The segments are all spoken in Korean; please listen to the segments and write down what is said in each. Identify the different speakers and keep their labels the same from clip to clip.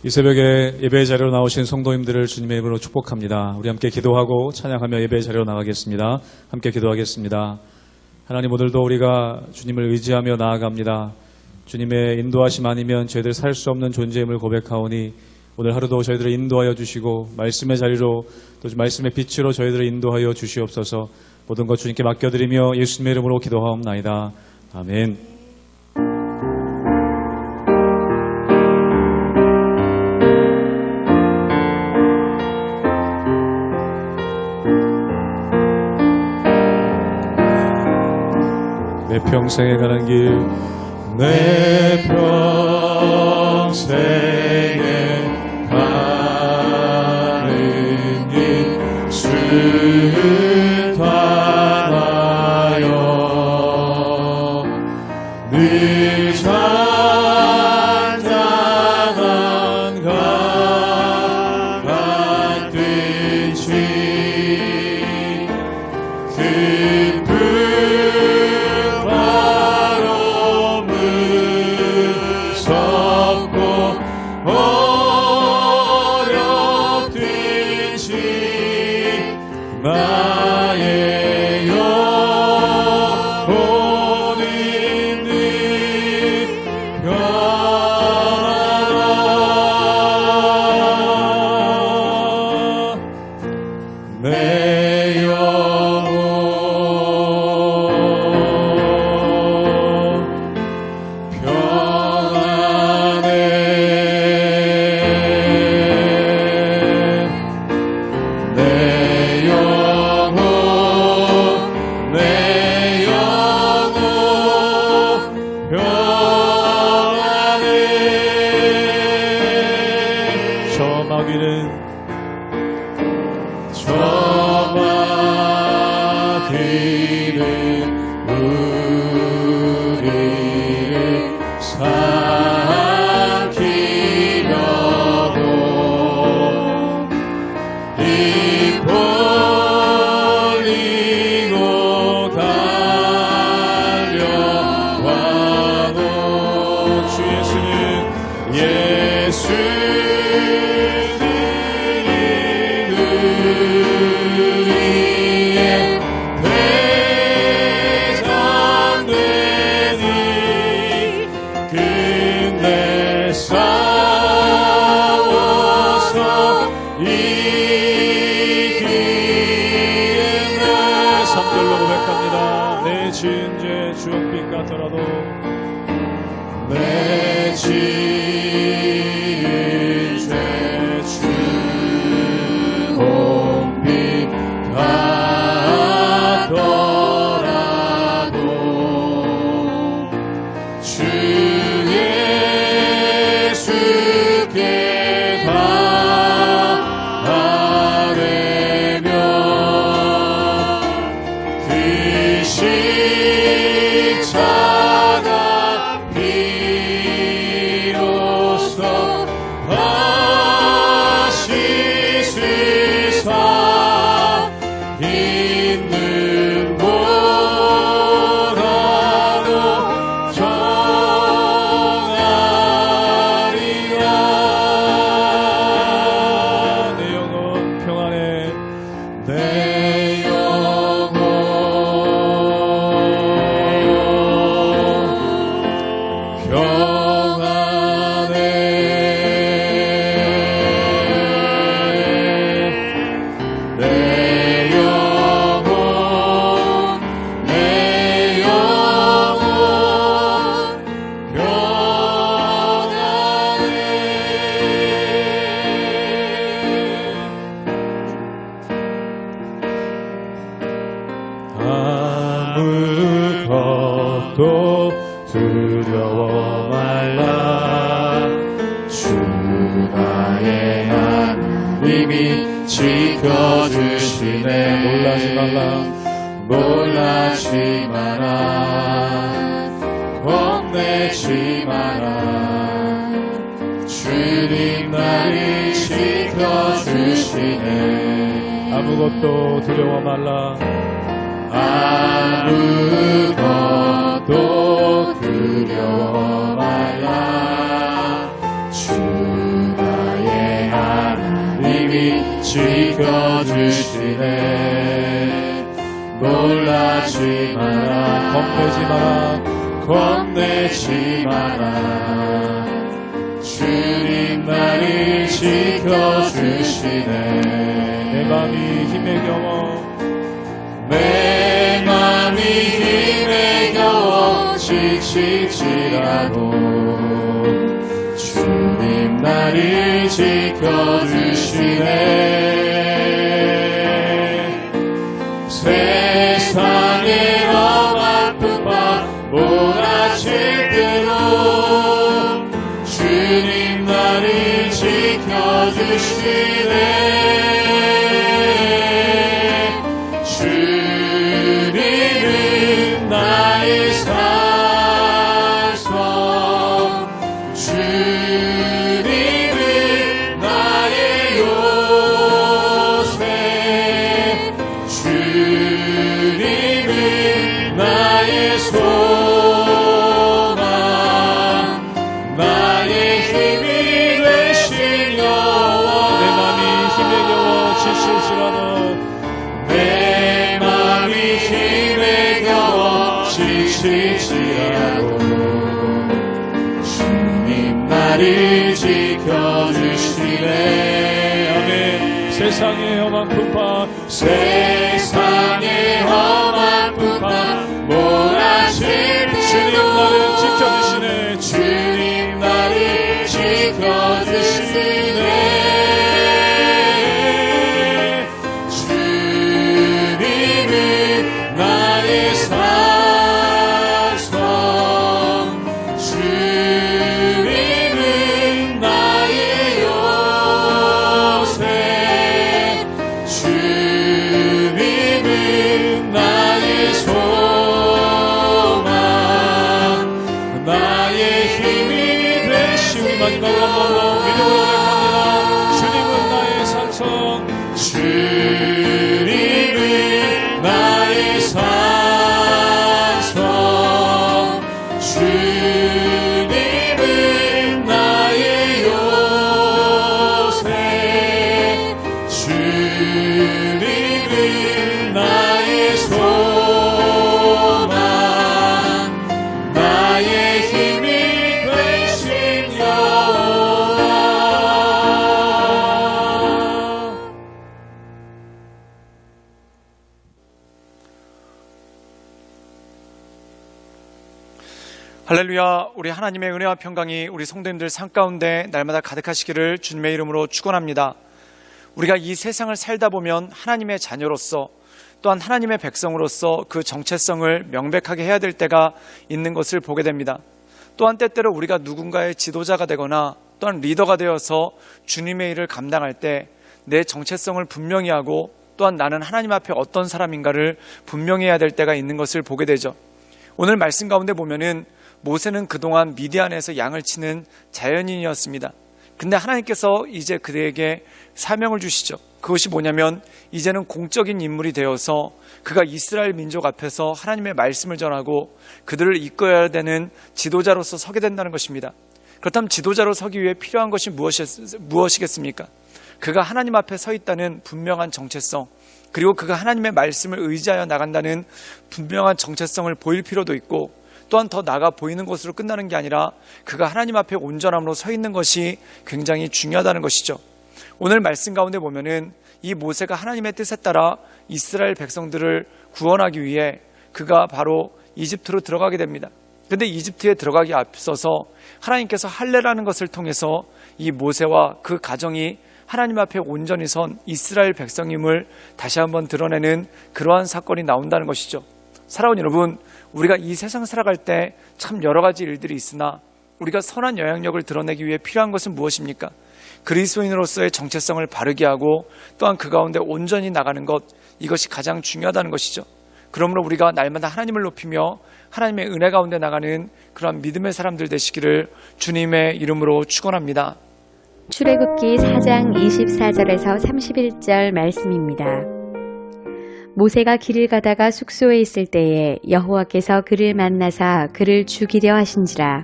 Speaker 1: 이 새벽에 예배 자리로 나오신 성도님들을 주님의 이름으로 축복합니다. 우리 함께 기도하고 찬양하며 예배 자리로 나가겠습니다. 함께 기도하겠습니다. 하나님, 오늘도 우리가 주님을 의지하며 나아갑니다. 주님의 인도하심 아니면 저희들 살 수 없는 존재임을 고백하오니 오늘 하루도 저희들을 인도하여 주시고 말씀의 자리로 또 말씀의 빛으로 저희들을 인도하여 주시옵소서. 모든 것 주님께 맡겨드리며 예수님의 이름으로 기도하옵나이다. 아멘. 내 평생에 가는 길, 내 평생에 가는 길 수탄하여 늘 잔잔한 강 같듯이 나의 영혼이 늘 변하라. 내 영혼 평안해. 내 영혼 저 마귀는 우리를 삼키려고 입 벌리고 달려와도 주 예수는 싸워서 이기는 삶들로 고백합니다. 내 지은 죄 주홍빛 같더라도 내 지은 죄 주홍빛 같더라도 주 예수께 바라며 그 십자가 비로소 다시 쓰사 있는 보라도 내 영혼 평안해. 내 영혼 아무것도 두려워 말라. 주 나의 하나님이 지켜주시네. 놀라지 마라. 겁내지 마라. 주님 나를 지켜주시네. 아무것도 두려워 말라. 아무것도 두려워 말라. 주
Speaker 2: 지켜주시네. 놀라지 마라,
Speaker 1: 겁내지 마라,
Speaker 2: 겁내지 마라. 주님 나를 지켜주시네.
Speaker 1: 내 맘이 힘에 겨워,
Speaker 2: 내 맘이 힘에 겨워 지칠지라도 주님 나를 지켜주시네. 세상의 험한 풍파 몰아칠 때도 주님 나를 지켜주시네. 주님은 나의 산성, 주님은 나의 요새, 주님은 나의 소망, 나의 힘이 되신 여호와.
Speaker 1: 내 맘이 힘에 겨워 지칠지라도,
Speaker 2: 내 맘이 힘에 겨워 지칠지라도 주님 나를 지켜주시네.
Speaker 1: 아멘. 세상의 험한 풍파,
Speaker 2: 세상의 험한 풍파 몰아칠
Speaker 1: 주님 나를
Speaker 2: 때도
Speaker 1: 지켜주시네.
Speaker 2: 주님 나를 지켜주시네. 주님은 나의 산성, 주님은 나의 요새, 주님은 나의 소망, 나의 힘이 되신.
Speaker 1: 우리 마지막으로 한번 믿음으로 고백합니다. 주님은 나의 산성,
Speaker 2: 주님은 나의 산성, 주님은 나의 요새, 주님은 나의 소망, 나의 힘이 되신 여호와.
Speaker 3: 할렐루야. 우리 하나님의 은혜와 평강이 우리 성도님들 삶 가운데 날마다 가득하시기를 주님의 이름으로 축원합니다. 우리가 이 세상을 살다 보면 하나님의 자녀로서 또한 하나님의 백성으로서 그 정체성을 명백하게 해야 될 때가 있는 것을 보게 됩니다. 또한 때때로 우리가 누군가의 지도자가 되거나 또한 리더가 되어서 주님의 일을 감당할 때 내 정체성을 분명히 하고 또한 나는 하나님 앞에 어떤 사람인가를 분명히 해야 될 때가 있는 것을 보게 되죠. 오늘 말씀 가운데 보면은 모세는 그동안 미디안에서 양을 치는 자연인이었습니다. 근데 하나님께서 이제 그에게 사명을 주시죠. 그것이 뭐냐면 이제는 공적인 인물이 되어서 그가 이스라엘 민족 앞에서 하나님의 말씀을 전하고 그들을 이끌어야 되는 지도자로서 서게 된다는 것입니다. 그렇다면 지도자로 서기 위해 필요한 것이 무엇이겠습니까? 그가 하나님 앞에 서 있다는 분명한 정체성, 그리고 그가 하나님의 말씀을 의지하여 나간다는 분명한 정체성을 보일 필요도 있고, 또한 더 나아가 보이는 것으로 끝나는 게 아니라 그가 하나님 앞에 온전함으로 서 있는 것이 굉장히 중요하다는 것이죠. 오늘 말씀 가운데 보면은 이 모세가 하나님의 뜻에 따라 이스라엘 백성들을 구원하기 위해 그가 바로 이집트로 들어가게 됩니다. 그런데 이집트에 들어가기 앞서서 하나님께서 할례라는 것을 통해서 이 모세와 그 가정이 하나님 앞에 온전히 선 이스라엘 백성임을 다시 한번 드러내는 그러한 사건이 나온다는 것이죠. 사랑하는 여러분, 우리가 이 세상 살아갈 때 참 여러 가지 일들이 있으나 우리가 선한 영향력을 드러내기 위해 필요한 것은 무엇입니까? 그리스도인으로서의 정체성을 바르게 하고 또한 그 가운데 온전히 나가는 것, 이것이 가장 중요하다는 것이죠. 그러므로 우리가 날마다 하나님을 높이며 하나님의 은혜 가운데 나가는 그런 믿음의 사람들 되시기를 주님의 이름으로 축원합니다.
Speaker 4: 출애굽기 4장 24절에서 31절 말씀입니다. 모세가 길을 가다가 숙소에 있을 때에 여호와께서 그를 만나사 그를 죽이려 하신지라.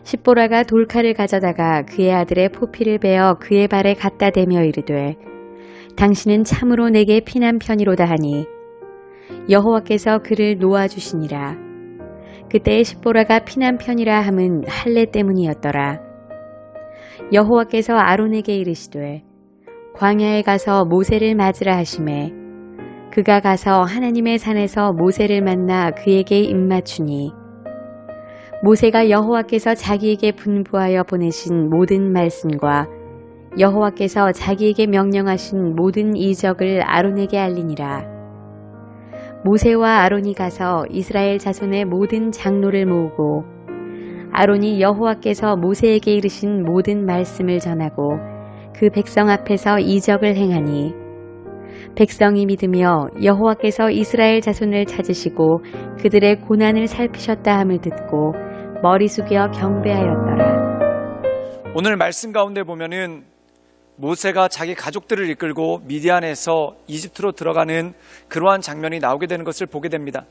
Speaker 4: 십보라가 돌칼을 가져다가 그의 아들의 포피를 베어 그의 발에 갖다 대며 이르되 당신은 참으로 내게 피난 편이로다 하니 여호와께서 그를 놓아주시니라. 그때 십보라가 피난 편이라 함은 할례 때문이었더라. 여호와께서 아론에게 이르시되 광야에 가서 모세를 맞으라 하시매 그가 가서 하나님의 산에서 모세를 만나 그에게 입맞추니 모세가 여호와께서 자기에게 분부하여 보내신 모든 말씀과 여호와께서 자기에게 명령하신 모든 이적을 아론에게 알리니라. 모세와 아론이 가서 이스라엘 자손의 모든 장로를 모으고 아론이 여호와께서 모세에게 이르신 모든 말씀을 전하고 그 백성 앞에서 이적을 행하니 백성이 믿으며 여호와께서 이스라엘 자손을 찾으시고 그들의 고난을 살피셨다 함을 듣고 머리 숙여 경배하였더라.
Speaker 3: 오늘 말씀 가운데 보면은 모세가 자기 가족들을 이끌고 미디안에서 이집트로 들어가는 그러한 장면이 나오게 되는 것을 보게 됩니다.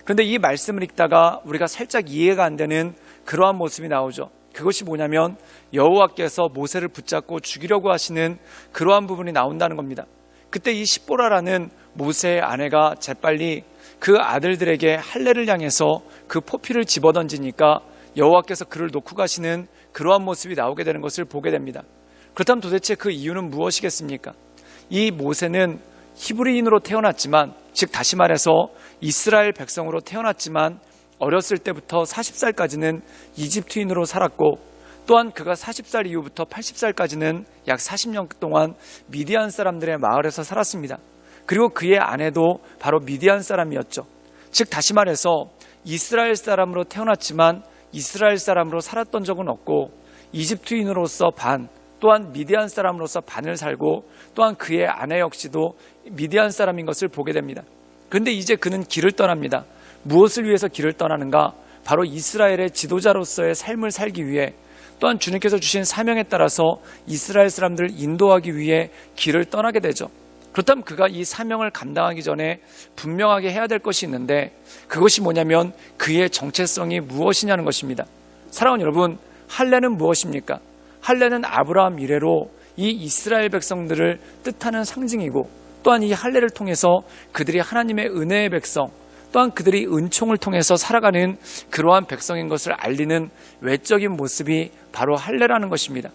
Speaker 3: 그런데 이 말씀을 읽다가 우리가 살짝 이해가 안 되는 그러한 모습이 나오죠. 그것이 뭐냐면 여호와께서 모세를 붙잡고 죽이려고 하시는 그러한 부분이 나온다는 겁니다. 그때 이 십보라라는 모세의 아내가 재빨리 그 아들들에게 할례를 향해서 그 포피를 집어던지니까 여호와께서 그를 놓고 가시는 그러한 모습이 나오게 되는 것을 보게 됩니다. 그렇다면 도대체 그 이유는 무엇이겠습니까? 이 모세는 히브리인으로 태어났지만, 즉 다시 말해서 이스라엘 백성으로 태어났지만 어렸을 때부터 40살까지는 이집트인으로 살았고, 또한 그가 40살 이후부터 80살까지는 약 40년 동안 미디안 사람들의 마을에서 살았습니다. 그리고 그의 아내도 바로 미디안 사람이었죠. 즉 다시 말해서 이스라엘 사람으로 태어났지만 이스라엘 사람으로 살았던 적은 없고, 이집트인으로서 반, 또한 미디안 사람으로서 반을 살고, 또한 그의 아내 역시도 미디안 사람인 것을 보게 됩니다. 그런데 이제 그는 길을 떠납니다. 무엇을 위해서 길을 떠나는가? 바로 이스라엘의 지도자로서의 삶을 살기 위해, 또한 주님께서 주신 사명에 따라서 이스라엘 사람들을 인도하기 위해 길을 떠나게 되죠. 그렇다면 그가 이 사명을 감당하기 전에 분명하게 해야 될 것이 있는데, 그것이 뭐냐면 그의 정체성이 무엇이냐는 것입니다. 사랑하는 여러분, 할례는 무엇입니까? 할례는 아브라함 이래로 이 이스라엘 백성들을 뜻하는 상징이고, 또한 이 할례를 통해서 그들이 하나님의 은혜의 백성, 또한 그들이 은총을 통해서 살아가는 그러한 백성인 것을 알리는 외적인 모습이 바로 할례라는 것입니다.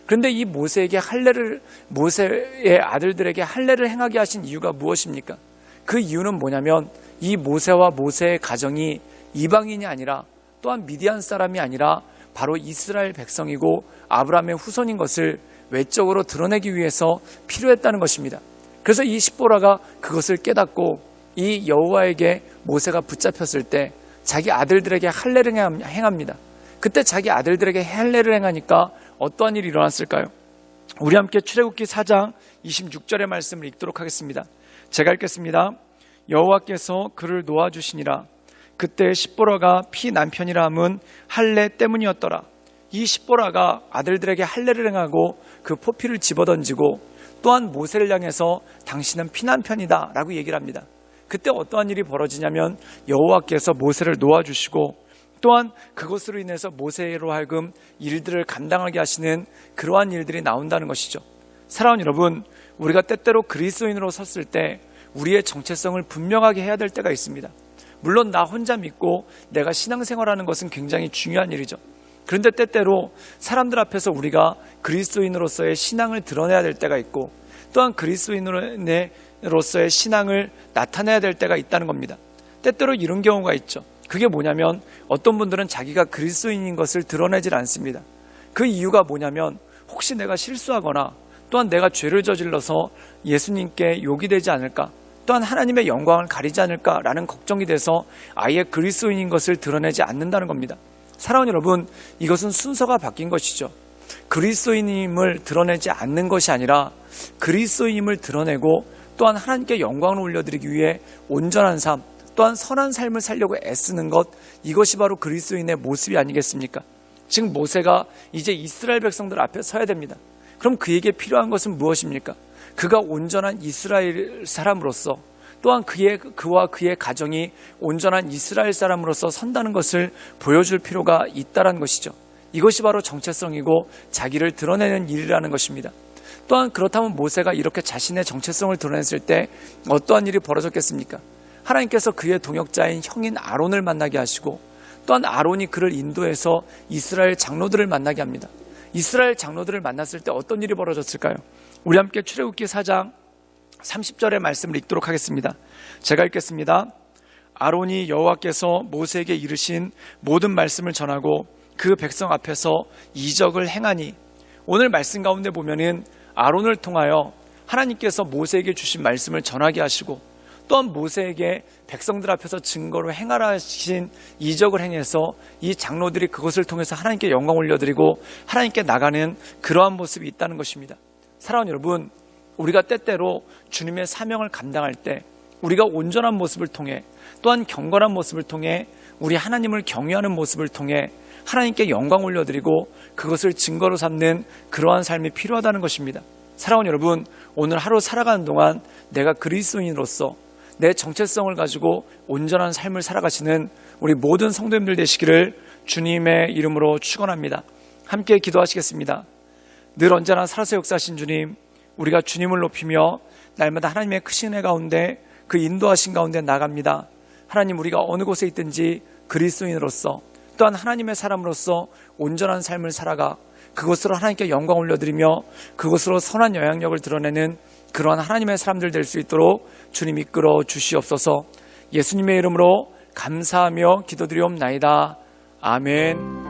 Speaker 3: 그런데 이 모세의 아들들에게 할례를 행하게 하신 이유가 무엇입니까? 그 이유는 뭐냐면 이 모세와 모세의 가정이 이방인이 아니라, 또한 미디안 사람이 아니라 바로 이스라엘 백성이고 아브라함의 후손인 것을 외적으로 드러내기 위해서 필요했다는 것입니다. 그래서 이 십보라가 그것을 깨닫고 이 여호와에게 모세가 붙잡혔을 때 자기 아들들에게 할례를 행합니다. 그때 자기 아들들에게 할례를 행하니까 어떠한 일이 일어났을까요? 우리 함께 출애굽기 4장 26절의 말씀을 읽도록 하겠습니다. 제가 읽겠습니다. 여호와께서 그를 놓아주시니라. 그때 십보라가 피 남편이라 함은 할례 때문이었더라. 이 십보라가 아들들에게 할례를 행하고 그 포피를 집어던지고, 또한 모세를 향해서 당신은 피 남편이다 라고 얘기를 합니다. 그때 어떠한 일이 벌어지냐면 여호와께서 모세를 놓아주시고, 또한 그것으로 인해서 모세로 하여금 일들을 감당하게 하시는 그러한 일들이 나온다는 것이죠. 사랑하는 여러분, 우리가 때때로 그리스도인으로 섰을 때 우리의 정체성을 분명하게 해야 될 때가 있습니다. 물론 나 혼자 믿고 내가 신앙생활하는 것은 굉장히 중요한 일이죠. 그런데 때때로 사람들 앞에서 우리가 그리스도인으로서의 신앙을 드러내야 될 때가 있고, 또한 그리스도인으로서의 신앙을 나타내야 될 때가 있다는 겁니다. 때때로 이런 경우가 있죠. 그게 뭐냐면 어떤 분들은 자기가 그리스도인인 것을 드러내질 않습니다. 그 이유가 뭐냐면 혹시 내가 실수하거나, 또한 내가 죄를 저질러서 예수님께 욕이 되지 않을까, 또한 하나님의 영광을 가리지 않을까라는 걱정이 돼서 아예 그리스도인인 것을 드러내지 않는다는 겁니다. 사랑하는 여러분, 이것은 순서가 바뀐 것이죠. 그리스도인임을 드러내지 않는 것이 아니라 그리스도인임을 드러내고, 또한 하나님께 영광을 올려드리기 위해 온전한 삶, 또한 선한 삶을 살려고 애쓰는 것, 이것이 바로 그리스도인의 모습이 아니겠습니까? 즉 모세가 이제 이스라엘 백성들 앞에 서야 됩니다. 그럼 그에게 필요한 것은 무엇입니까? 그가 온전한 이스라엘 사람으로서, 또한 그와 그의 가정이 온전한 이스라엘 사람으로서 선다는 것을 보여줄 필요가 있다는 것이죠. 이것이 바로 정체성이고 자기를 드러내는 일이라는 것입니다. 또한 그렇다면 모세가 이렇게 자신의 정체성을 드러냈을 때 어떠한 일이 벌어졌겠습니까? 하나님께서 그의 동역자인 형인 아론을 만나게 하시고 또한 아론이 그를 인도해서 이스라엘 장로들을 만나게 합니다. 이스라엘 장로들을 만났을 때 어떤 일이 벌어졌을까요? 우리 함께 출애굽기 4장 30절의 말씀을 읽도록 하겠습니다. 제가 읽겠습니다. 아론이 여호와께서 모세에게 이르신 모든 말씀을 전하고 그 백성 앞에서 이적을 행하니, 오늘 말씀 가운데 보면은 아론을 통하여 하나님께서 모세에게 주신 말씀을 전하게 하시고 또한 모세에게 백성들 앞에서 증거로 행하라 하신 이적을 행해서 이 장로들이 그것을 통해서 하나님께 영광 올려드리고 하나님께 나가는 그러한 모습이 있다는 것입니다. 사랑하는 여러분, 우리가 때때로 주님의 사명을 감당할 때 우리가 온전한 모습을 통해 또한 경건한 모습을 통해 우리 하나님을 경외하는 모습을 통해 하나님께 영광 올려드리고 그것을 증거로 삼는 그러한 삶이 필요하다는 것입니다. 사랑하는 여러분, 오늘 하루 살아가는 동안 내가 그리스도인으로서 내 정체성을 가지고 온전한 삶을 살아가시는 우리 모든 성도님들 되시기를 주님의 이름으로 축원합니다. 함께 기도하시겠습니다. 늘 언제나 살아서 역사하신 주님, 우리가 주님을 높이며 날마다 하나님의 크신 애 가운데 그 인도하신 가운데 나갑니다. 하나님, 우리가 어느 곳에 있든지 그리스도인으로서 또한 하나님의 사람으로서 온전한 삶을 살아가 그것으로 하나님께 영광 올려드리며 그것으로 선한 영향력을 드러내는 그러한 하나님의 사람들 될 수 있도록 주님 이끌어 주시옵소서. 예수님의 이름으로 감사하며 기도드리옵나이다. 아멘.